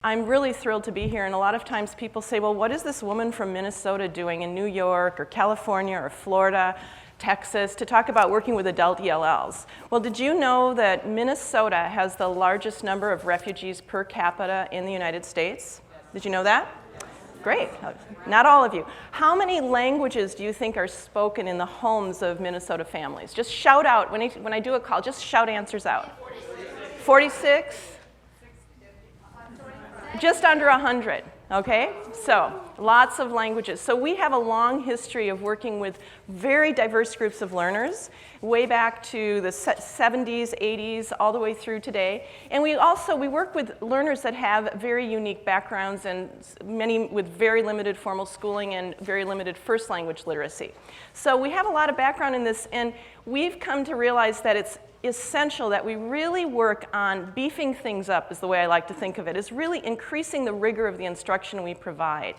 I'm really thrilled to be here, and a lot of times people say, well, what is this woman from Minnesota doing in New York or California or Florida, Texas, to talk about working with adult ELLs? Well, did you know that Minnesota has the largest number of refugees per capita in the United States? Did you know that? Great. Not all of you. How many languages do you think are spoken in the homes of Minnesota families? Just shout out. When I do a call, just shout answers out. 46? Just under 100, okay? So lots of languages. So we have a long history of working with very diverse groups of learners, way back to the 70s, 80s, all the way through today. And we work with learners that have very unique backgrounds, and many with very limited formal schooling and very limited first language literacy. So we have a lot of background in this, and we've come to realize that it's essential that we really work on beefing things up, is the way I like to think of it, is really increasing the rigor of the instruction we provide.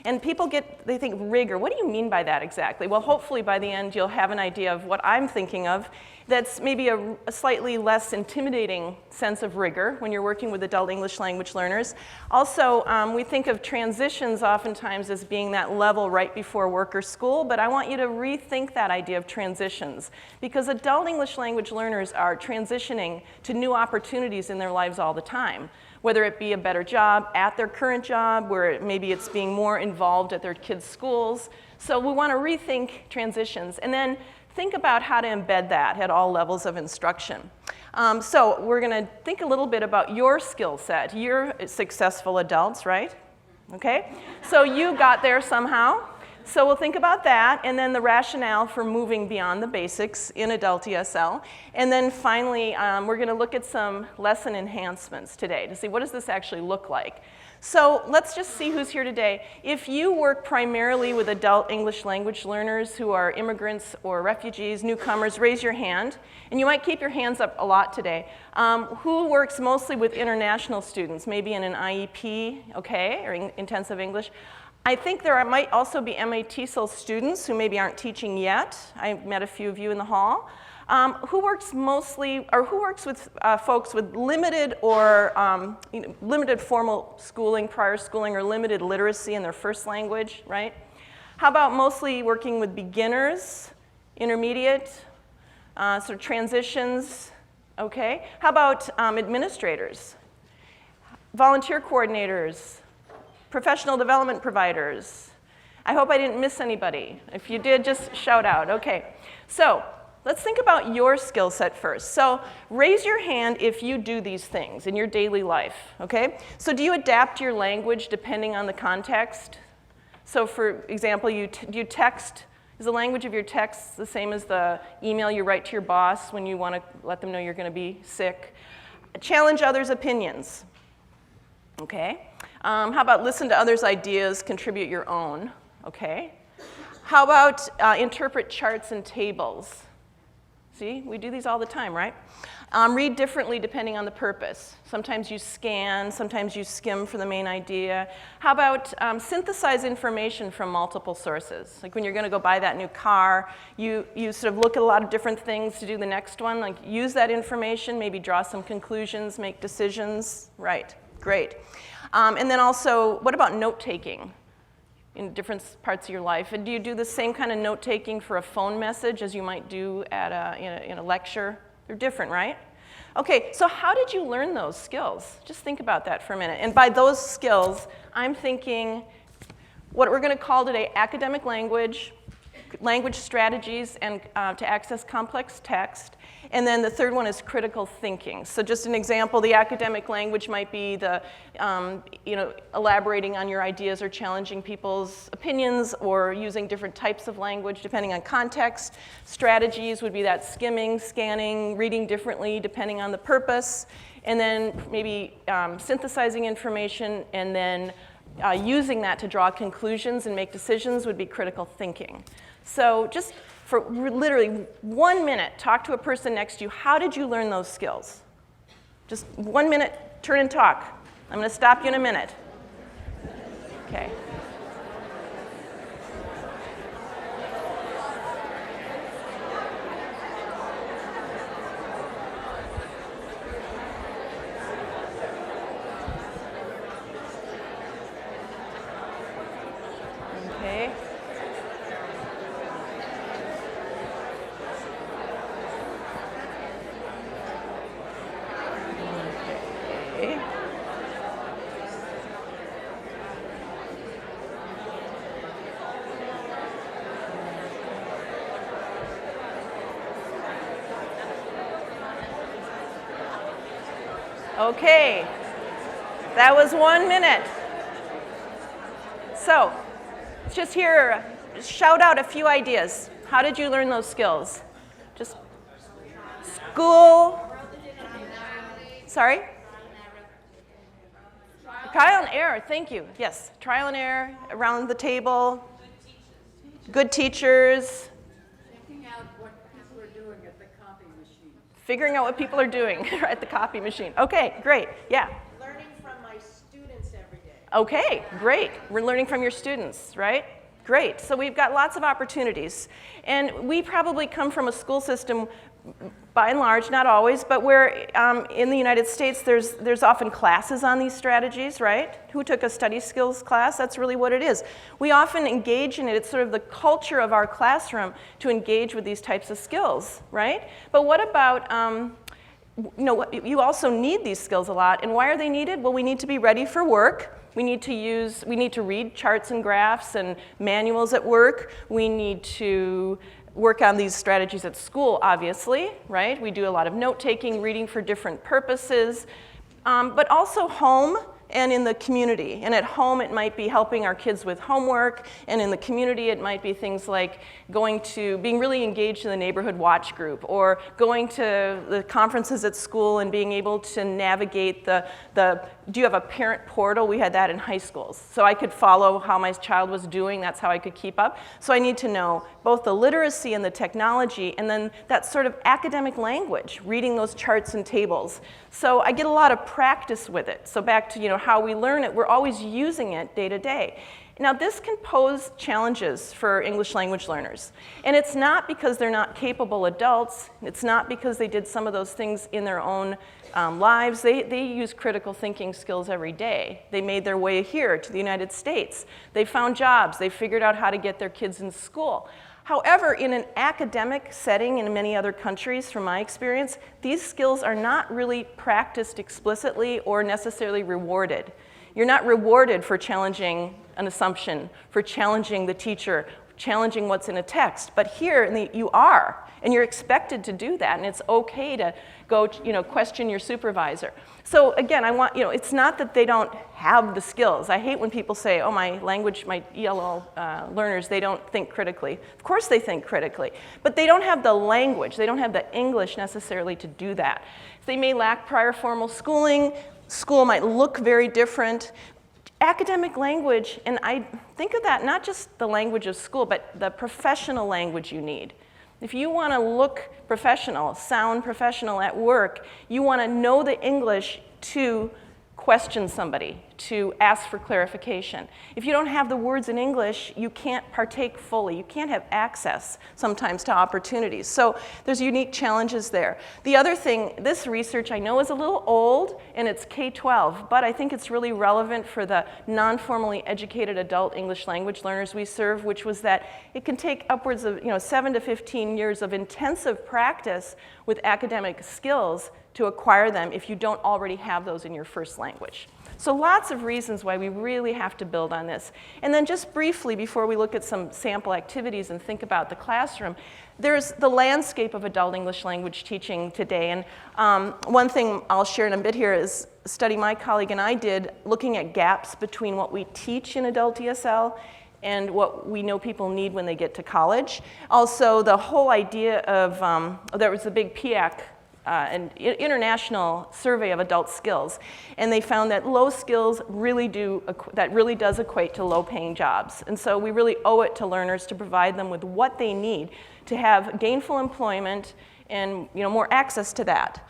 And people they think, rigor, what do you mean by that exactly? Well, hopefully by the end you'll have an idea of what I'm thinking of that's maybe a slightly less intimidating sense of rigor when you're working with adult English language learners. Also, we think of transitions oftentimes as being that level right before work or school, but I want you to rethink that idea of transitions, because adult English language learners are transitioning to new opportunities in their lives all the time, whether it be a better job at their current job, where maybe it's being more involved at their kids' schools. So we want to rethink transitions, and then think about how to embed that at all levels of instruction. So we're going to think a little bit about your skill set. You're successful adults, right? Okay? So you got there somehow. So we'll think about that, and then the rationale for moving beyond the basics in adult ESL. And then finally, we're going to look at some lesson enhancements today to see what does this actually look like. So let's just see who's here today. If you work primarily with adult English language learners who are immigrants or refugees, newcomers, raise your hand. And you might keep your hands up a lot today. Who works mostly with international students, maybe in an IEP, okay, or intensive English? I think there might also be ESOL students who maybe aren't teaching yet. I met a few of you in the hall. Who works with folks with limited or limited formal schooling, prior schooling, or limited literacy in their first language, right? How about mostly working with beginners, intermediate, sort of transitions, okay? How about administrators, volunteer coordinators, professional development providers? I hope I didn't miss anybody. If you did, just shout out. Okay, so let's think about your skill set first. So raise your hand if you do these things in your daily life, okay? So do you adapt your language depending on the context? So for example, do you text? Is the language of your texts the same as the email you write to your boss when you want to let them know you're going to be sick? Challenge others' opinions, okay? How about listen to others' ideas, contribute your own, okay? How about interpret charts and tables? See, we do these all the time, right? Read differently depending on the purpose. Sometimes you scan, sometimes you skim for the main idea. How about synthesize information from multiple sources? Like when you're going to go buy that new car, you sort of look at a lot of different things to do the next one. Like use that information, maybe draw some conclusions, make decisions. Right, great. And then also, what about note-taking in different parts of your life? And do you do the same kind of note-taking for a phone message as you might do at in a lecture? They're different, right? Okay, so how did you learn those skills? Just think about that for a minute. And by those skills, I'm thinking what we're going to call today academic language, language strategies, and to access complex text. And then the third one is critical thinking. So just an example, the academic language might be the, elaborating on your ideas or challenging people's opinions or using different types of language depending on context. Strategies would be that skimming, scanning, reading differently depending on the purpose. And then maybe synthesizing information and then using that to draw conclusions and make decisions would be critical thinking. So just for literally 1 minute, talk to a person next to you. How did you learn those skills? Just 1 minute, turn and talk. I'm going to stop you in a minute. Okay. Okay, that was 1 minute. So, just here, shout out a few ideas. How did you learn those skills? Just school. Sorry? Trial and error, thank you. Yes, trial and error, around the table. Good teachers. Figuring out what people are doing at the copy machine. Figuring out what people are doing at the copy machine. Okay, great. Yeah. Learning from my students every day. Okay, great. We're learning from your students, right? Great. So we've got lots of opportunities. And we probably come from a school system, by and large, not always, but where in the United States there's often classes on these strategies, right? Who took a study skills class? That's really what it is. We often engage in it. It's sort of the culture of our classroom to engage with these types of skills, right? But what about, you also need these skills a lot. And why are they needed? Well, we need to be ready for work. We need to read charts and graphs and manuals at work. We need to work on these strategies at school, obviously, right? We do a lot of note-taking, reading for different purposes, but also home and in the community. And at home, it might be helping our kids with homework, and in the community, it might be things like being really engaged in the neighborhood watch group, or going to the conferences at school and being able to navigate do you have a parent portal? We had that in high schools. So I could follow how my child was doing. That's how I could keep up. So I need to know both the literacy and the technology, and then that sort of academic language, reading those charts and tables. So I get a lot of practice with it. So back to how we learn it, we're always using it day to day. Now this can pose challenges for English language learners. And it's not because they're not capable adults. It's not because they did some of those things in their own lives. They use critical thinking skills every day. They made their way here to the United States. They found jobs. They figured out how to get their kids in school. However, in an academic setting in many other countries, from my experience, these skills are not really practiced explicitly or necessarily rewarded. You're not rewarded for challenging an assumption, for challenging the teacher, challenging what's in a text. But here, you are, and you're expected to do that, and it's okay to go, question your supervisor. So again, it's not that they don't have the skills. I hate when people say, oh, my ELL learners, they don't think critically. Of course they think critically, but they don't have the language. They don't have the English necessarily to do that. They may lack prior formal schooling. School might look very different. Academic language, and I think of that not just the language of school, but the professional language you need. If you want to look professional, sound professional at work, you want to know the English to question somebody, to ask for clarification. If you don't have the words in English, you can't partake fully. You can't have access sometimes to opportunities. So there's unique challenges there. The other thing, this research I know is a little old, and it's K-12, but I think it's really relevant for the non-formally educated adult English language learners we serve, which was that it can take upwards of 7 to 15 years of intensive practice with academic skills to acquire them if you don't already have those in your first language. So lots of reasons why we really have to build on this. And then just briefly, before we look at some sample activities and think about the classroom, there's the landscape of adult English language teaching today. And one thing I'll share in a bit here is a study my colleague and I did looking at gaps between what we teach in adult ESL and what we know people need when they get to college. Also, the whole idea of, there was a big PIAC, an international survey of adult skills, and they found that low skills really does equate to low-paying jobs. And so we really owe it to learners to provide them with what they need to have gainful employment and more access to that.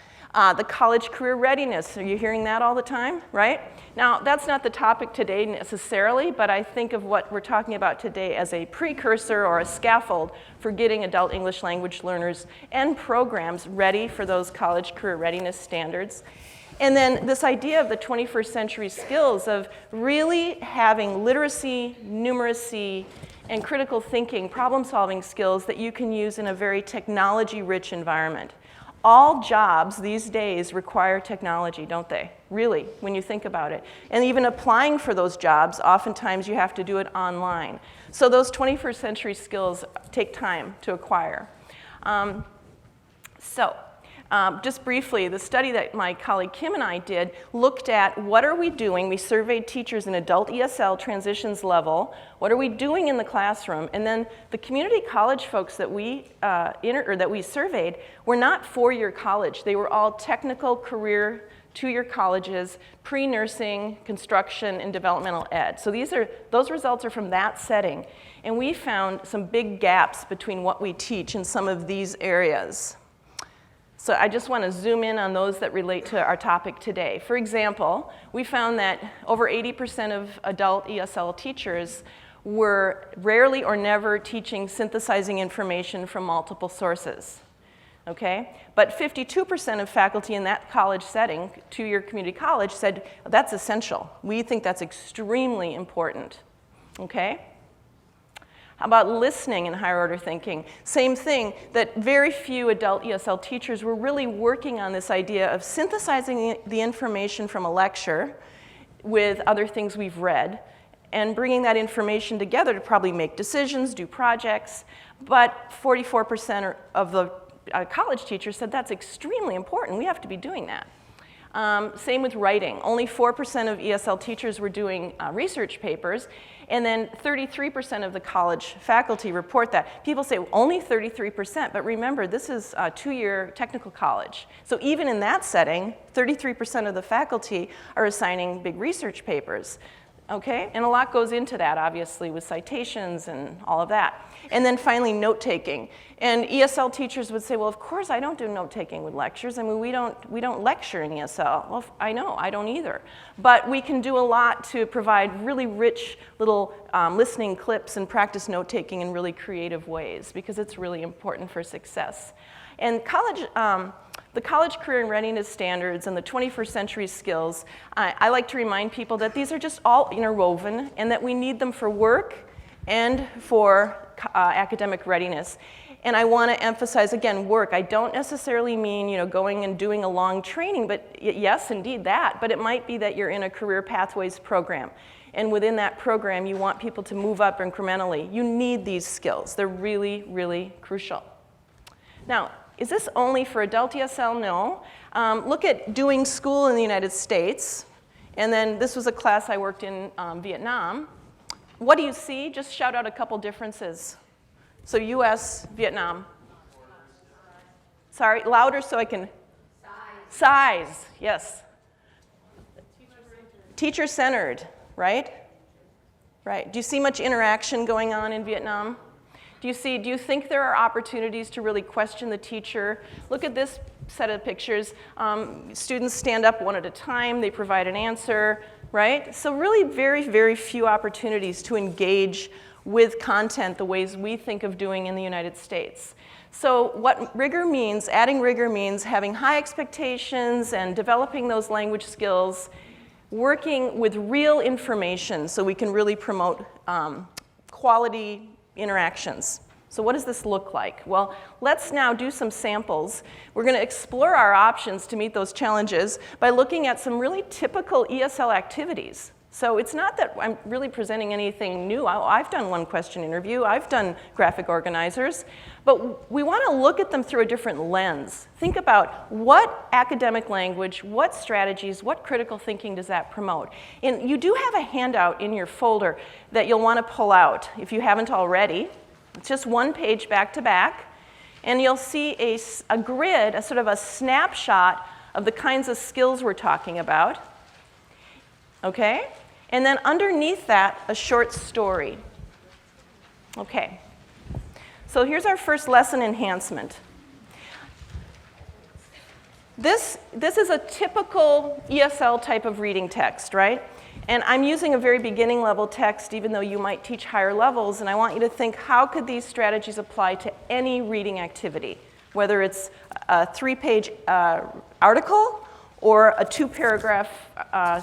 The college career readiness, are you hearing that all the time, right? Now, that's not the topic today necessarily, but I think of what we're talking about today as a precursor or a scaffold for getting adult English language learners and programs ready for those college career readiness standards. And then this idea of the 21st century skills of really having literacy, numeracy, and critical thinking, problem-solving skills that you can use in a very technology-rich environment. All jobs these days require technology, don't they? Really, when you think about it. And even applying for those jobs, oftentimes you have to do it online. So those 21st century skills take time to acquire. Just briefly, the study that my colleague Kim and I did looked at what are we doing. We surveyed teachers in adult ESL transitions level. What are we doing in the classroom? And then the community college folks that we surveyed were not four-year college. They were all technical career two-year colleges, pre-nursing, construction, and developmental ed. So those results are from that setting. And we found some big gaps between what we teach in some of these areas. So I just want to zoom in on those that relate to our topic today. For example, we found that over 80% of adult ESL teachers were rarely or never teaching synthesizing information from multiple sources. Okay? But 52% of faculty in that college setting, two-year community college, said that's essential. We think that's extremely important. Okay? How about listening and higher order thinking? Same thing, that very few adult ESL teachers were really working on this idea of synthesizing the information from a lecture with other things we've read and bringing that information together to probably make decisions, do projects. But 44% of the college teachers said that's extremely important. We have to be doing that. Same with writing. Only 4% of ESL teachers were doing research papers, and then 33% of the college faculty report that. People say well, only 33%, but remember, this is a two-year technical college. So even in that setting, 33% of the faculty are assigning big research papers. Okay, and a lot goes into that, obviously, with citations and all of that. And then finally, note-taking. And ESL teachers would say, well, of course I don't do note-taking with lectures. I mean, we don't lecture in ESL. Well, I know, I don't either. But we can do a lot to provide really rich little listening clips and practice note-taking in really creative ways, because it's really important for success. And the College Career and Readiness Standards and the 21st Century Skills, I like to remind people that these are just all interwoven and that we need them for work and for academic readiness. And I want to emphasize, again, work. I don't necessarily mean going and doing a long training, but yes, indeed that. But it might be that you're in a career pathways program. And within that program, you want people to move up incrementally. You need these skills. They're really, really crucial. Now, is this only for adult ESL? No. Look at doing school in the United States. And then this was a class I worked in Vietnam. What do you see? Just shout out a couple differences. So US, Vietnam. Sorry, louder so I can. Size, yes. Teacher-centered, right? Right. Do you see much interaction going on in Vietnam? Do you think there are opportunities to really question the teacher? Look at this set of pictures. Students stand up one at a time. They provide an answer, right? So really very, very few opportunities to engage with content the ways we think of doing in the United States. So what rigor means, adding rigor means having high expectations and developing those language skills, working with real information so we can really promote quality interactions. So what does this look like? Well, let's now do some samples. We're going to explore our options to meet those challenges by looking at some really typical ESL activities. So it's not that I'm really presenting anything new. I've done one-question interview. I've done graphic organizers. But we want to look at them through a different lens. Think about what academic language, what strategies, what critical thinking does that promote? And you do have a handout in your folder that you'll want to pull out if you haven't already. It's just one page back to back. And you'll see a grid, a sort of a snapshot of the kinds of skills we're talking about. Okay? And then underneath that, a short story. Okay. So here's our first lesson, enhancement. This is a typical ESL type of reading text, right? And I'm using a very beginning level text, even though you might teach higher levels, and I want you to think, how could these strategies apply to any reading activity, whether it's a 3-page article or a 2-paragraph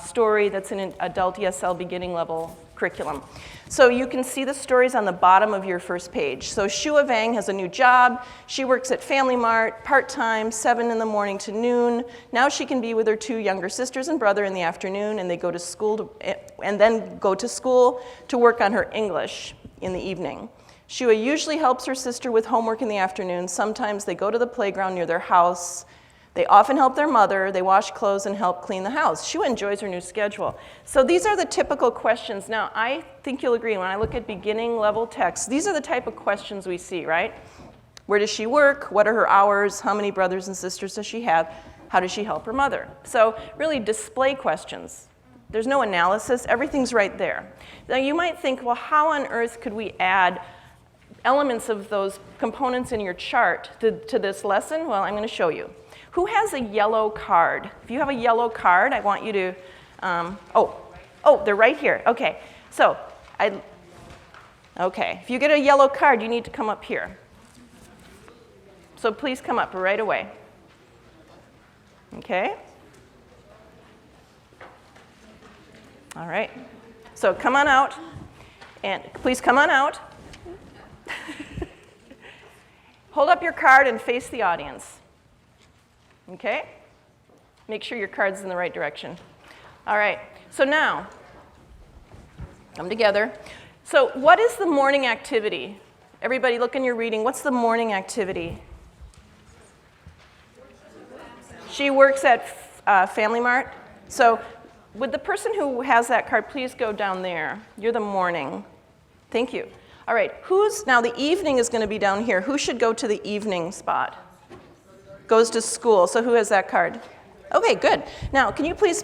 story that's in an adult ESL beginning level curriculum. So you can see the stories on the bottom of your first page. So Shua Vang has a new job. She works at Family Mart, part-time, 7 in the morning to noon. Now she can be with her 2 younger sisters and brother in the afternoon, and they go to school and then go to school to work on her English in the evening. Shua usually helps her sister with homework in the afternoon. Sometimes they go to the playground near their house. They often help their mother. They wash clothes and help clean the house. She enjoys her new schedule. So these are the typical questions. Now, I think you'll agree, when I look at beginning level text, these are the type of questions we see, right? Where does she work? What are her hours? How many brothers and sisters does she have? How does she help her mother? So really display questions. There's no analysis. Everything's right there. Now, you might think, well, how on earth could we add elements of those components in your chart to this lesson? Well, I'm going to show you. Who has a yellow card? If you have a yellow card, I want you to, they're right here. Okay, so, if you get a yellow card, you need to come up here. So please come up right away. Okay? All right, so come on out, and please come on out. Hold up your card and face the audience. Okay? Make sure your card's in the right direction. All right, so now, come together. So what is the morning activity? Everybody look in your reading. What's the morning activity? She works at Family Mart. So would the person who has that card please go down there? You're the morning. Thank you. All right, now the evening is going to be down here. Who should go to the evening spot? Goes to school. So who has that card? Okay, good. Now, can you please,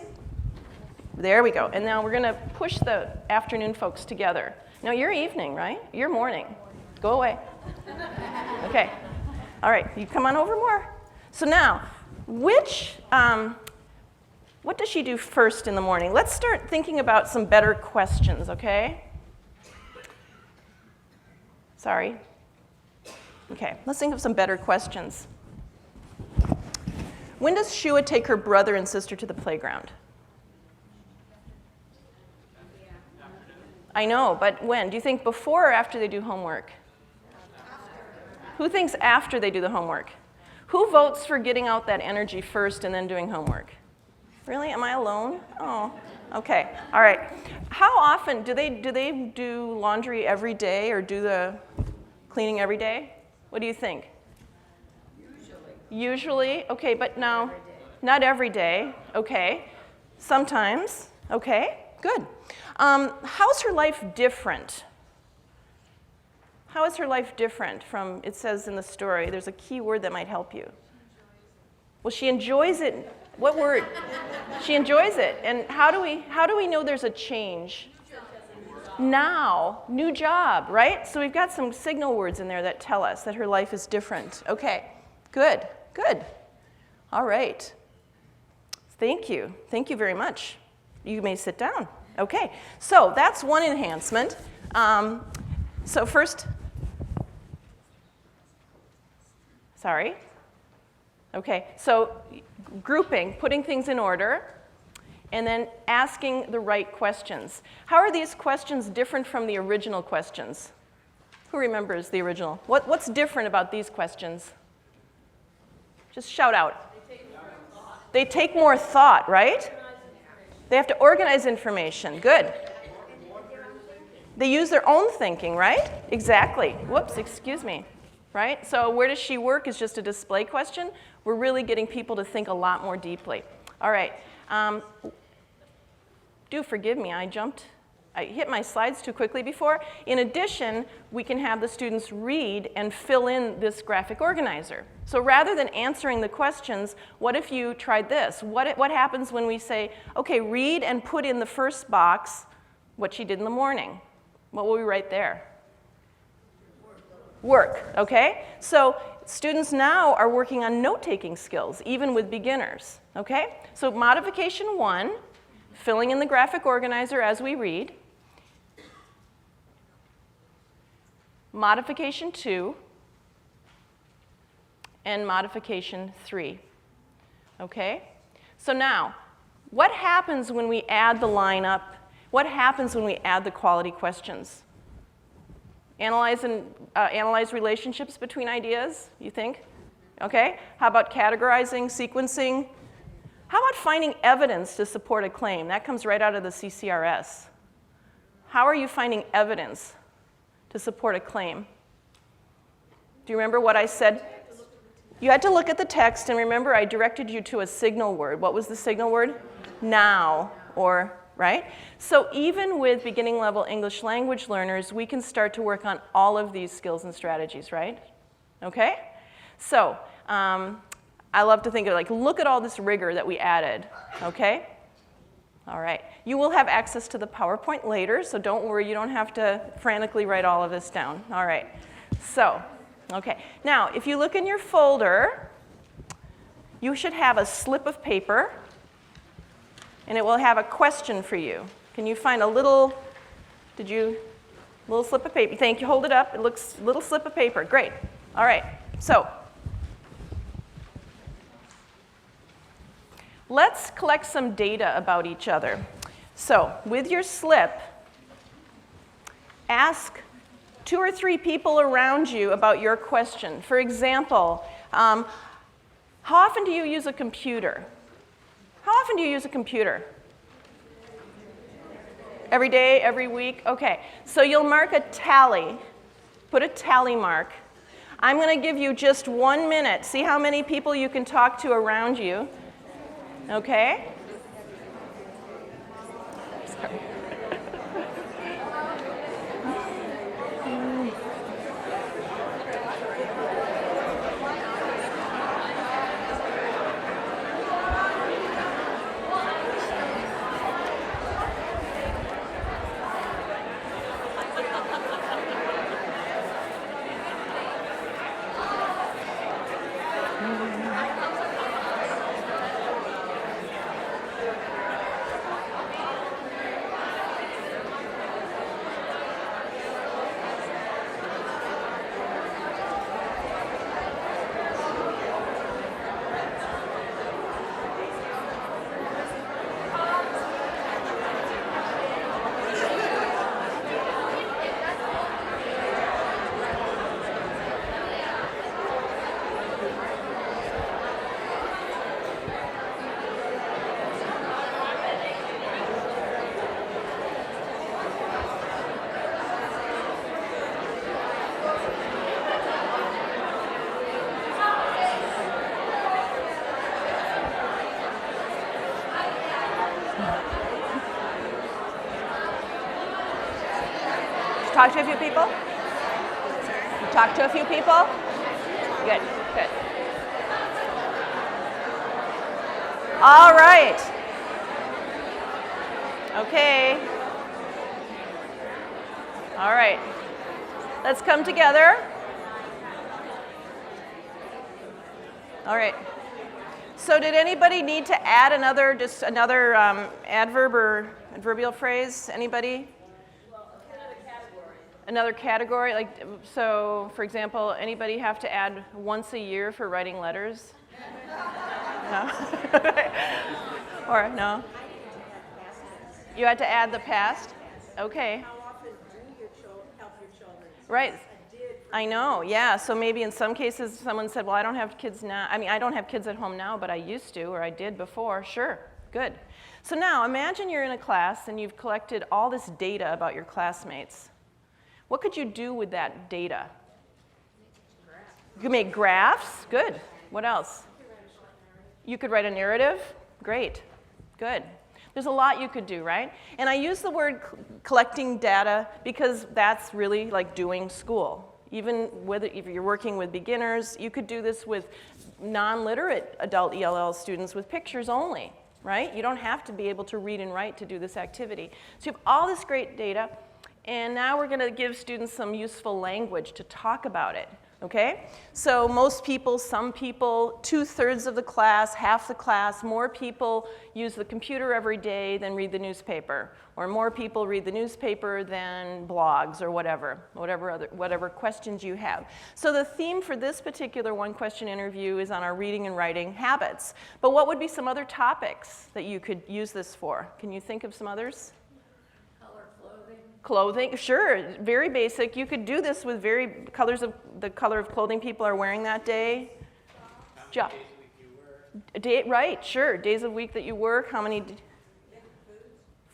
there we go. And now we're going to push the afternoon folks together. No, you're evening, right? You're morning. Go away. Okay. All right, you come on over more. So now, what does she do first in the morning? Let's start thinking about some better questions, okay? Sorry. Okay, let's think of some better questions. When does Shua take her brother and sister to the playground? I know, but when? Do you think before or after they do homework? Who thinks after they do the homework? Who votes for getting out that energy first and then doing homework? Really? Am I alone? Oh, okay. All right. How often do they do laundry every day or do the cleaning every day? What do you think? Usually. Okay, but no, not every day. Okay. Sometimes. Okay, good. How's her life different? How is her life different from, it says in the story, there's a key word that might help you. Well, she enjoys it. What word? She enjoys it. And how do we know there's a change? Now, new job, right? So we've got some signal words in there that tell us that her life is different. Okay, good, good. All right. Thank you. Thank you very much. You may sit down. Okay, so that's one enhancement. So first, sorry. Okay, so grouping, putting things in order, and then asking the right questions. How are these questions different from the original questions? Who remembers the original? What's different about these questions? Just shout out. They take more thought, right? They have to organize information. Good. They use their own thinking, right? Exactly. Whoops, excuse me. Right? So where does she work is just a display question. We're really getting people to think a lot more deeply. All right. Do forgive me, I hit my slides too quickly before. In addition, we can have the students read and fill in this graphic organizer. So rather than answering the questions, what if you tried this? What happens when we say, okay, read and put in the first box what she did in the morning? What will we write there? Work, okay? So students now are working on note-taking skills, even with beginners, okay? So modification 1, filling in the graphic organizer as we read. Modification 2, and modification 3, okay? So now, what happens when we add the line up? What happens when we add the quality questions? Analyze relationships between ideas, you think? Okay, how about categorizing, sequencing? How about finding evidence to support a claim? That comes right out of the CCRS. How are you finding evidence to support a claim? Do you remember what I said? You had to look at the text, and remember I directed you to a signal word. What was the signal word? Now, or, right? So even with beginning level English language learners, we can start to work on all of these skills and strategies, right? Okay? So, I love to think of like, look at all this rigor that we added, okay? All right. You will have access to the PowerPoint later, so don't worry, you don't have to frantically write all of this down. All right. So, okay. Now, if you look in your folder, you should have a slip of paper, and it will have a question for you. Can you find a little, little slip of paper? Thank you. Hold it up. It looks little slip of paper. Great. All right. So, let's collect some data about each other. So, with your slip, ask 2 or 3 people around you about your question. For example, how often do you use a computer? How often do you use a computer? Every day, every week? Okay. So you'll mark a tally. Put a tally mark. I'm going to give you just 1 minute. See how many people you can talk to around you. Okay? Sorry. Talk to a few people? You talk to a few people? Good, good. All right. Okay. All right. Let's come together. All right. So did anybody need to add another adverb or adverbial phrase? Anybody? Another category, like, so for example, anybody have to add once a year for writing letters? No? Or no? You had to add the past? Okay. How often do you help your children? Right. I did. I know, yeah. So maybe in some cases someone said, well, I don't have kids now. I mean, I don't have kids at home now, but I used to, or I did before. Sure, good. So now imagine you're in a class and you've collected all this data about your classmates. What could you do with that data? You could make graphs. Good. What else? You could write a narrative. Great. Good. There's a lot you could do, right? And I use the word collecting data because that's really like doing school. Even if you're working with beginners, you could do this with non-literate adult ELL students with pictures only, right? You don't have to be able to read and write to do this activity. So you have all this great data. And now we're going to give students some useful language to talk about it, okay? So most people, some people, 2/3 of the class, half the class, more people use the computer every day than read the newspaper. Or more people read the newspaper than blogs or whatever questions you have. So the theme for this particular one-question interview is on our reading and writing habits. But what would be some other topics that you could use this for? Can you think of some others? Clothing, sure, very basic. You could do this with the color of clothing people are wearing that day. Days of week you work. Right, sure. Days of week that you work. How many?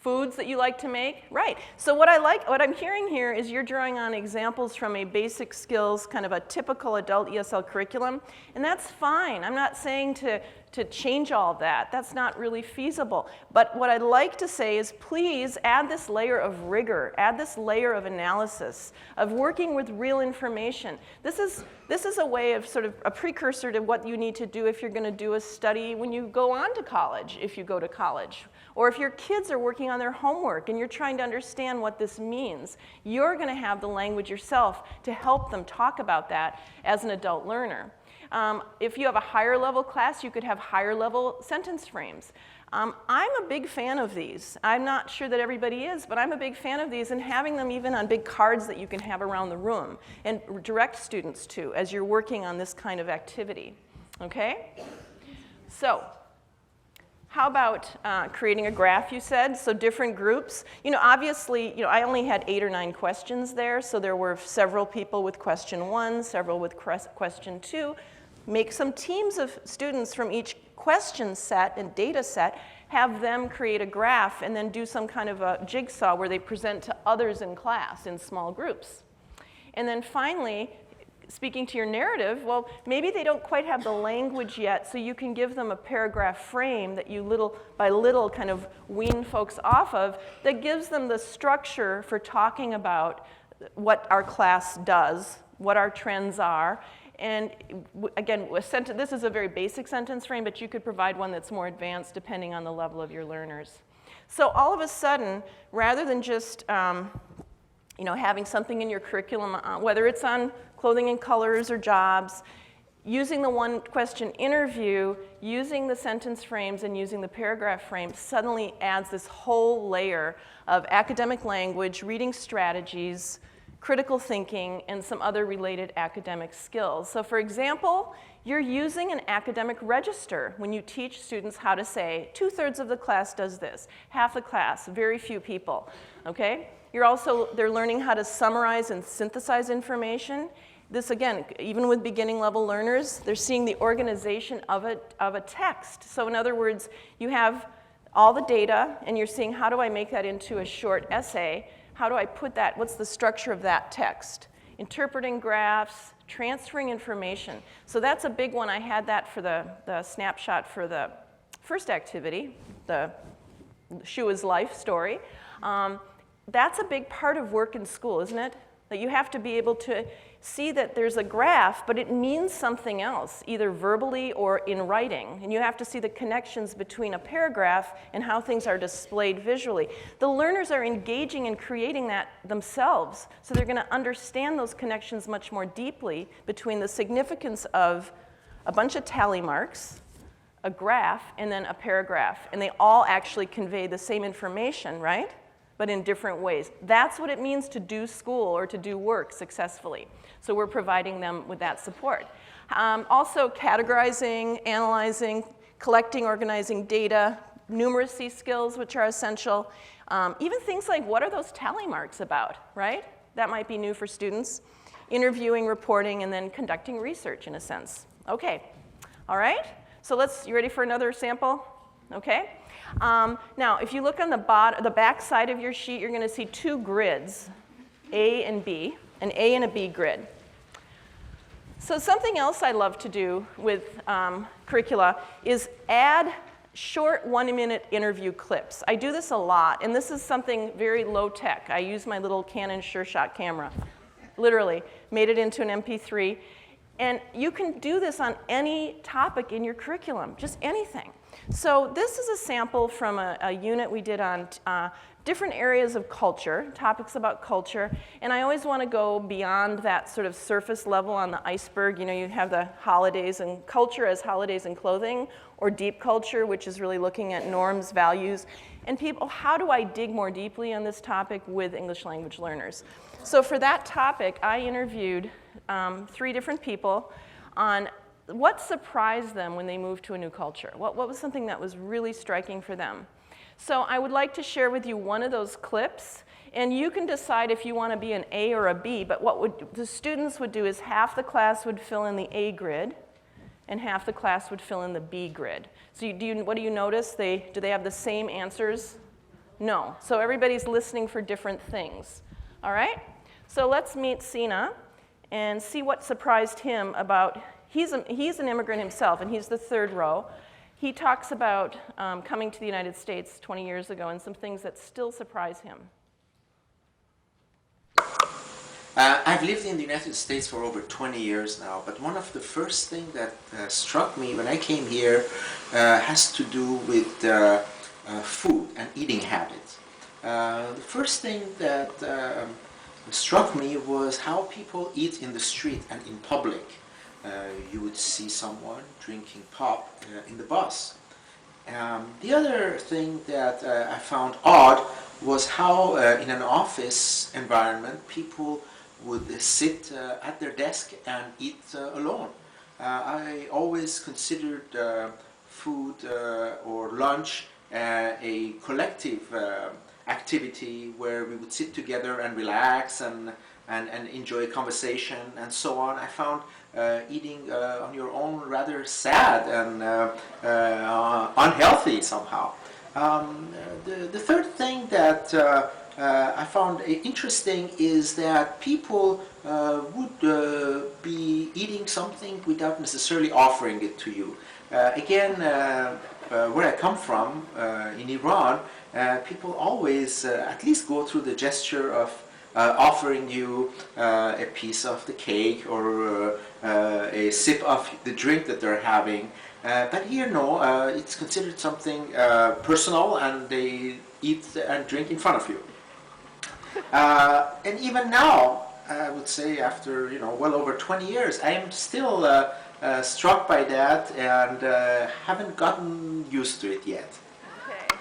Foods that you like to make? Right. So what I'm hearing here is you're drawing on examples from a basic skills, kind of a typical adult ESL curriculum, and that's fine. I'm not saying to change all of that. That's not really feasible. But what I'd like to say is please add this layer of rigor, add this layer of analysis, of working with real information. This is a way of sort of a precursor to what you need to do if you're going to do a study when you go on to college, if you go to college. Or if your kids are working on their homework and you're trying to understand what this means, you're going to have the language yourself to help them talk about that as an adult learner. If you have a higher level class, you could have higher level sentence frames. I'm a big fan of these. I'm not sure that everybody is, but I'm a big fan of these and having them even on big cards that you can have around the room and direct students to as you're working on this kind of activity. Okay? So, how about creating a graph, you said? So different groups. Obviously, I only had 8 or 9 questions there, so there were several people with question 1, several with question 2. Make some teams of students from each question set and data set, have them create a graph, and then do some kind of a jigsaw where they present to others in class in small groups. And then finally, speaking to your narrative, well, maybe they don't quite have the language yet, so you can give them a paragraph frame that you little by little kind of wean folks off of that gives them the structure for talking about what our class does, what our trends are. And again, this is a very basic sentence frame, but you could provide one that's more advanced depending on the level of your learners. So all of a sudden, rather than just having something in your curriculum, whether it's on clothing and colors or jobs, using the one question interview, using the sentence frames and using the paragraph frames suddenly adds this whole layer of academic language, reading strategies, critical thinking, and some other related academic skills. So for example, you're using an academic register when you teach students how to say 2/3 of the class does this, half the class, very few people, okay? They're learning how to summarize and synthesize information. This again, even with beginning level learners, they're seeing the organization of a text. So in other words, you have all the data and you're seeing how do I make that into a short essay? How do I put that? What's the structure of that text? Interpreting graphs, transferring information. So that's a big one. I had that for the snapshot for the first activity, the Shoe is Life story. That's a big part of work in school, isn't it? That you have to be able to see that there's a graph, but it means something else, either verbally or in writing. And you have to see the connections between a paragraph and how things are displayed visually. The learners are engaging in creating that themselves, so they're going to understand those connections much more deeply between the significance of a bunch of tally marks, a graph, and then a paragraph. And they all actually convey the same information, right? But in different ways. That's what it means to do school or to do work successfully. So we're providing them with that support. Also categorizing, analyzing, collecting, organizing data, numeracy skills, which are essential. Even things like, what are those tally marks about, right? That might be new for students. Interviewing, reporting, and then conducting research in a sense. Okay, all right? So you ready for another sample? Okay. Now, if you look on the back side of your sheet, you're going to see 2 grids, A and B, an A and a B grid. So something else I love to do with curricula is add short 1-minute interview clips. I do this a lot, and this is something very low tech. I use my little Canon SureShot camera, literally, made it into an MP3. And you can do this on any topic in your curriculum, just anything. So this is a sample from a unit we did on different areas of culture, topics about culture, and I always want to go beyond that sort of surface level on the iceberg. You have the holidays and culture as holidays and clothing, or deep culture, which is really looking at norms, values, and people, how do I dig more deeply on this topic with English language learners? So for that topic, I interviewed 3 different people on what surprised them when they moved to a new culture. What was something that was really striking for them? So I would like to share with you one of those clips, and you can decide if you want to be an A or a B, but what the students would do is half the class would fill in the A grid, and half the class would fill in the B grid. So what do you notice? Do they have the same answers No. So everybody's listening for different things. All right? So let's meet Sina and see what surprised him about, he's an immigrant himself, and he's the third row. He talks about coming to the United States 20 years ago and some things that still surprise him. I've lived in the United States for over 20 years now, but one of the first things that struck me when I came here has to do with food and eating habits. The first thing that struck me was how people eat in the street and in public. You would see someone drinking pop in the bus. The other thing that I found odd was how in an office environment people would sit at their desk and eat alone. I always considered food or lunch a collective activity where we would sit together and relax and enjoy a conversation and so on. I found eating on your own rather sad and unhealthy somehow. The third thing that I found interesting is that people would be eating something without necessarily offering it to you. Again, where I come from, in Iran, people always at least go through the gesture of offering you a piece of the cake or a sip of the drink that they're having. But here, no, it's considered something personal, and they eat and drink in front of you. And even now, I would say after well over 20 years, I am still struck by that and haven't gotten used to it yet. Okay,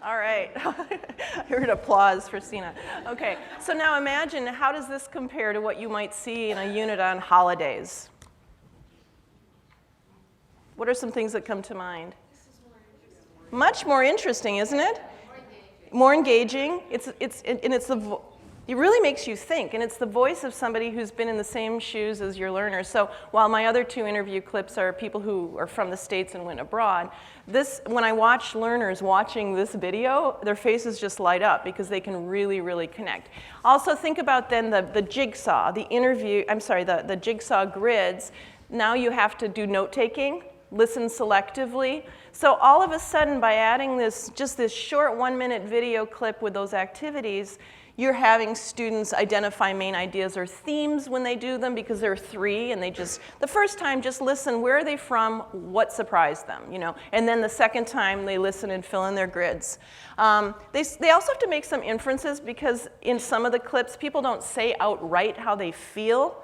all right. I heard applause for Sina. Okay, so now imagine, how does this compare to what you might see in a unit on holidays? What are some things that come to mind? Much more interesting, isn't it? More engaging. It really makes you think, and it's the voice of somebody who's been in the same shoes as your learners. So while my other two interview clips are people who are from the States and went abroad, when I watch learners watching this video, their faces just light up because they can really, really connect. Also think about then the jigsaw, the jigsaw grids. Now you have to do note-taking, listen selectively. So all of a sudden, by adding this short 1-minute video clip with those activities, you're having students identify main ideas or themes when they do them, because there are 3, and the first time just listen, where are they from, what surprised them, and then the second time they listen and fill in their grids. They also have to make some inferences, because in some of the clips, people don't say outright how they feel.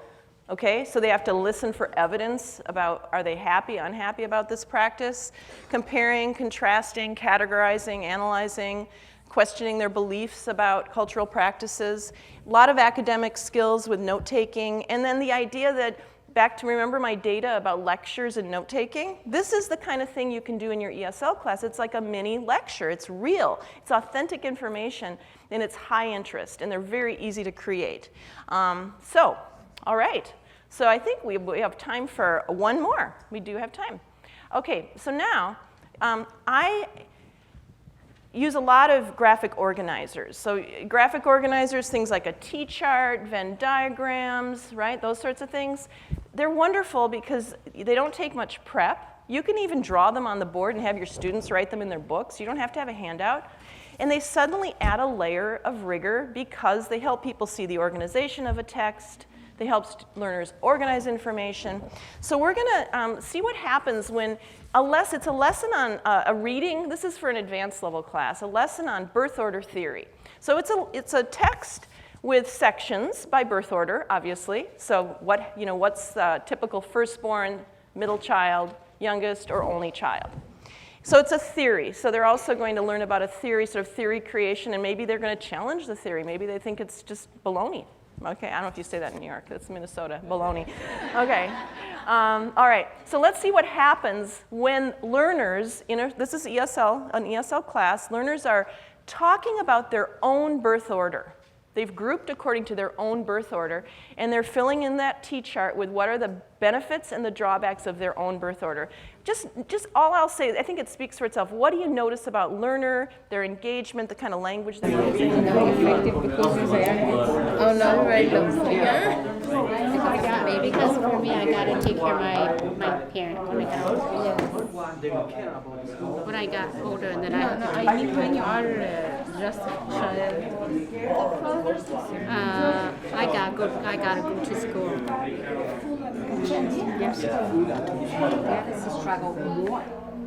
Okay, so they have to listen for evidence about, are they happy, unhappy about this practice? Comparing, contrasting, categorizing, analyzing, questioning their beliefs about cultural practices. A lot of academic skills with note-taking. And then the idea that, back to remember my data about lectures and note-taking, this is the kind of thing you can do in your ESL class. It's like a mini lecture. It's real. It's authentic information, and it's high interest, and they're very easy to create. All right, so I think we have time for one more. We do have time. Okay, so now I use a lot of graphic organizers. So graphic organizers, things like a T-chart, Venn diagrams, right, those sorts of things. They're wonderful because they don't take much prep. You can even draw them on the board and have your students write them in their books. You don't have to have a handout. And they suddenly add a layer of rigor because they help people see the organization of a text. They help learners organize information. So we're going to see what happens when it's a lesson on a reading. This is for an advanced level class, a lesson on birth order theory. So it's a text with sections by birth order, obviously. So what's the typical firstborn, middle child, youngest, or only child? So it's a theory. So they're also going to learn about a theory, sort of theory creation, and maybe they're going to challenge the theory. Maybe they think it's just baloney. Okay, I don't know if you say that in New York. That's Minnesota, baloney. Okay, all right. So let's see what happens when learners, this is ESL, an ESL class, learners are talking about their own birth order. They've grouped according to their own birth order, and they're filling in that T-chart with what are the benefits and the drawbacks of their own birth order. Just all I'll say, I think it speaks for itself. What do you notice about learner, their engagement, the kind of language they're using? Oh no, right maybe because for me, I gotta take care of my parents when I got older, and then I think when you are just a child, I gotta go to school. Struggle more.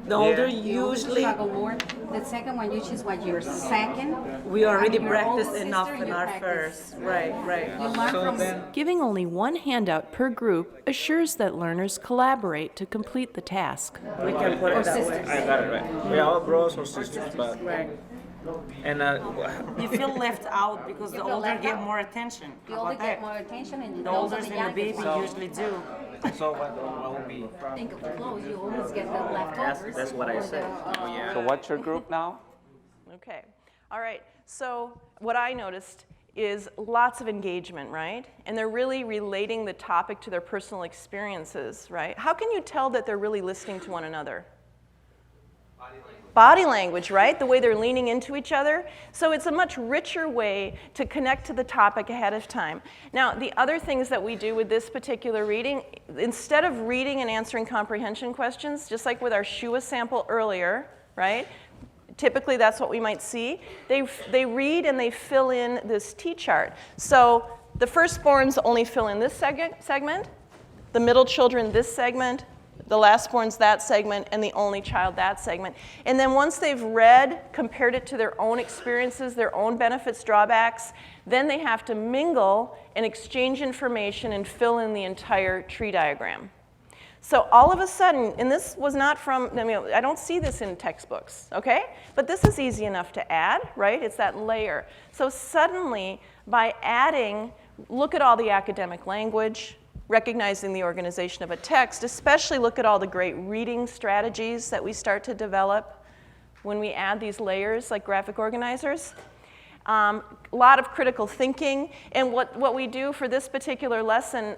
The older usually Struggle more. The second one, you choose what your second. we already Your practice old enough sister, in you our practice. first. Right. You learn from Giving only one handout per group assures that learners collaborate to complete the task. We can put it that way. I got it right. We are all brothers or sisters, but Right. and You feel left out because the feel older left get out. more attention. you How only about get that? more attention, and The those older are the than the baby youngest. usually do. so what will be? Think of the clothes. You always get the leftovers. That's what I or said. the, Yeah. So what's your group now? Okay, all right, so what I noticed is lots of engagement, right? And they're really relating the topic to their personal experiences, right? How can you tell that they're really listening to one another? Body language, right? The way they're leaning into each other. So it's a much richer way to connect to the topic ahead of time. Now, the other things that we do with this particular reading, instead of reading and answering comprehension questions, just like with our Shua sample earlier, right? Typically, that's what we might see. They read and they fill in this T-chart. So the firstborns only fill in this segment, the middle children this segment, the lastborns that segment, and the only child that segment. And then once they've read, compared it to their own experiences, their own benefits, drawbacks, then they have to mingle and exchange information and fill in the entire tree diagram. So all of a sudden, and this was not from, I don't see this in textbooks, okay? But this is easy enough to add, right? It's that layer. So suddenly, by adding, look at all the academic language, recognizing the organization of a text, especially look at all the great reading strategies that we start to develop when we add these layers like graphic organizers. A lot of critical thinking, and what we do for this particular lesson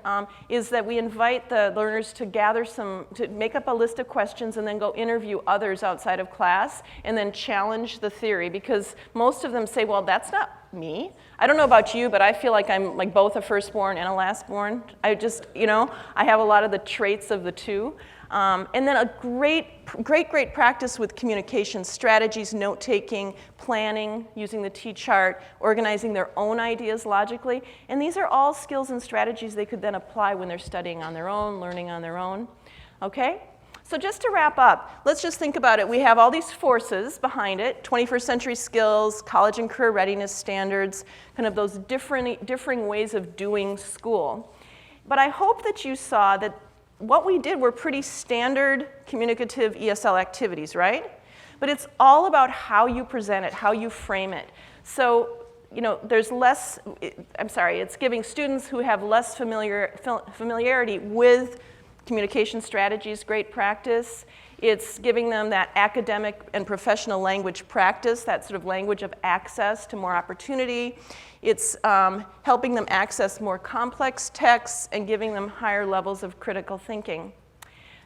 is that we invite the learners to to make up a list of questions and then go interview others outside of class and then challenge the theory, because most of them say, well, that's not me. I don't know about you, but I feel like I'm like both a firstborn and a lastborn. I just, I have a lot of the traits of the two. And then a great practice with communication strategies, note-taking, planning, using the T-chart, organizing their own ideas logically. And these are all skills and strategies they could then apply when they're studying on their own, learning on their own. Okay? So just to wrap up, let's just think about it. We have all these forces behind it, 21st century skills, college and career readiness standards, kind of those differing ways of doing school. But I hope that you saw that what we did were pretty standard communicative ESL activities, right? But it's all about how you present it, how you frame it. So, there's less, it's giving students who have less familiarity with communication strategies great practice. It's giving them that academic and professional language practice, that sort of language of access to more opportunity. It's helping them access more complex texts and giving them higher levels of critical thinking.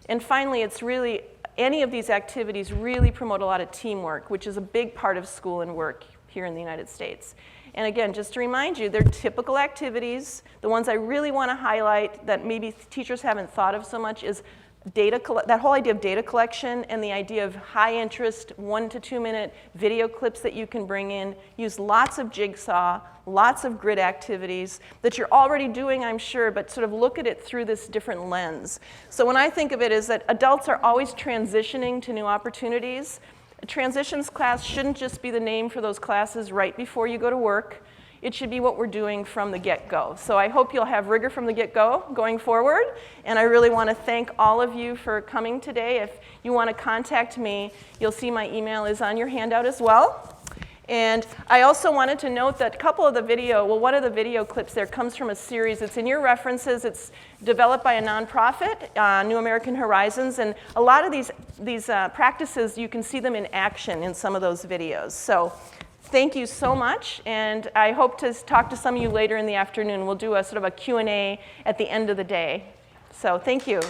And finally, it's really, any of these activities really promote a lot of teamwork, which is a big part of school and work here in the United States. And again, just to remind you, they're typical activities. The ones I really want to highlight that maybe teachers haven't thought of so much is that whole idea of data collection and the idea of high interest 1 to 2 minute video clips that you can bring in. Use lots of jigsaw, lots of grid activities that you're already doing, I'm sure, but sort of look at it through this different lens. So when I think of it is that adults are always transitioning to new opportunities. A transitions class shouldn't just be the name for those classes right before you go to work. It should be what we're doing from the get-go. So I hope you'll have rigor from the get-go going forward. And I really want to thank all of you for coming today. If you want to contact me, you'll see my email is on your handout as well. And I also wanted to note that one of the video clips there comes from a series. It's in your references. It's developed by a nonprofit, New American Horizons. And a lot of these practices, you can see them in action in some of those videos. So thank you so much, and I hope to talk to some of you later in the afternoon. We'll do a sort of a Q&A at the end of the day. So thank you.